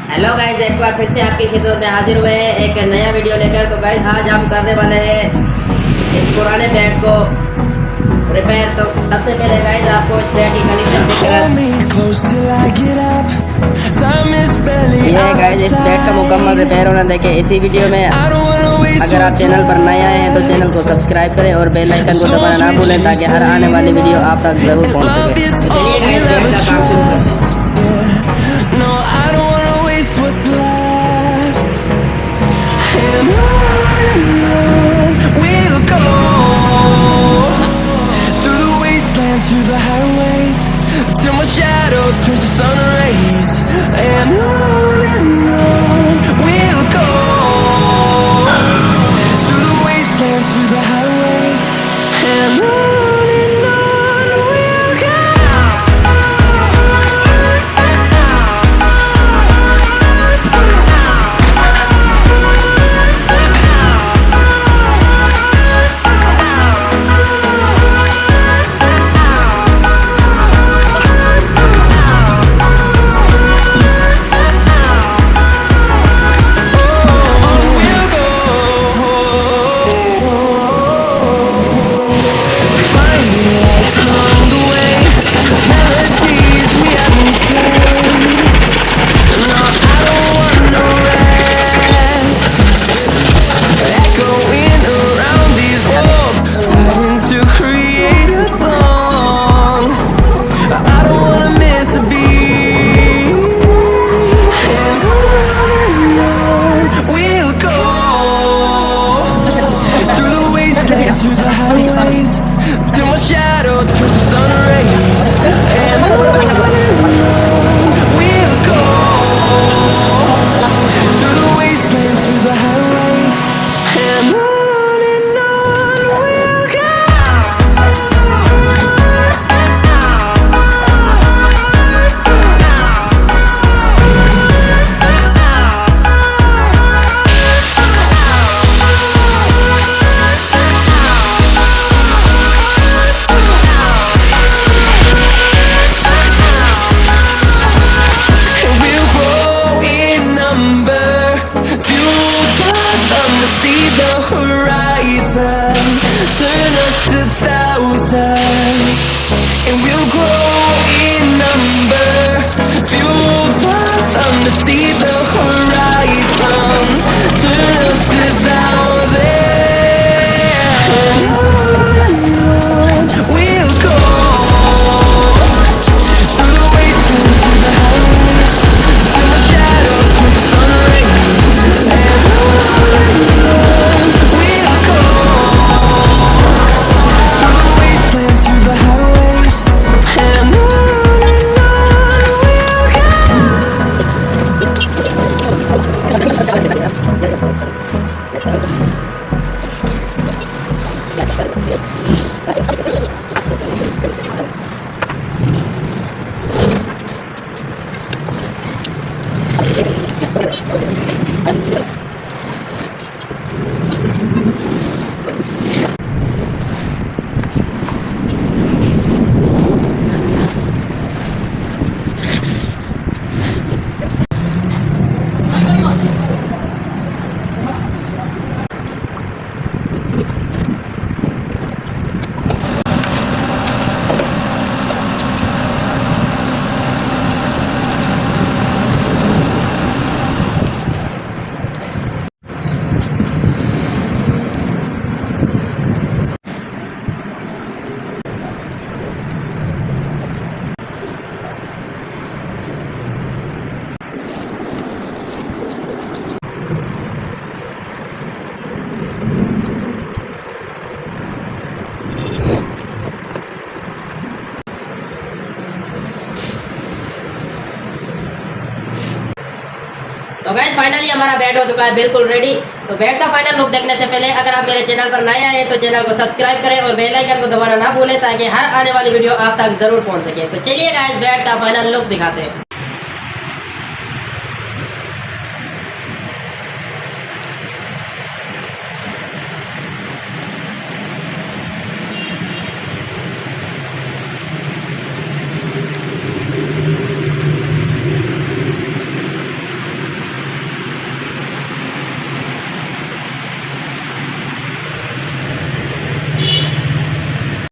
Hello guys, एक बार फिर से आपकी खिदमत में हाजिर हुए हैं एक नया वीडियो लेकर। तो गाइस आज हम करने वाले हैं इस पुराने बेड को रिपेयर। तो सबसे पहले गाइस आपको इस बेड की कंडीशन चेक करना। ये है गाइस इस बेड का मुकम्मल रिपेयर होना। देखिए इसी वीडियो में अगर आप चैनल पर नए आए हैं तो चैनल को सब्सक्राइब करें और बेल आइकन को दबाना ना भूलें ताकि हर आने वाली वीडियो आप तक जरूर पहुंच सके। तो चलिए गाइस बेड का काम शुरू करते हैं। What's left, and on we'll go, through the wastelands, through the highways, till my shadow turns to sun rays. And on we'll go, through the wastelands, through the highways, and on we'll go. Through the highways, till my shadow turns to sun rays. And on we'll go, through the wastelands, through the highways. And on we'll go. Turn us to thousands, and we'll grow in number, fueled by them to see the horizon. Turn us to thousands, and on we'll go, through the wastelands, through the highways, till my shadow turns to sun rays. And on we'll go, through the highways, and on तो guys finally हमारा bed हो चुका है बिल्कुल ready. तो bed का final look देखने से पहले अगर आप मेरे चैनल पर नए आए तो चैनल को सब्सक्राइब करें और बेल आइकन को दबाना ना भूलें ताकि हर आने वाली वीडियो आप तक जरूर पहुंच सके। तो चलिए गाइस बेड का फाइनल लुक दिखाते हैं।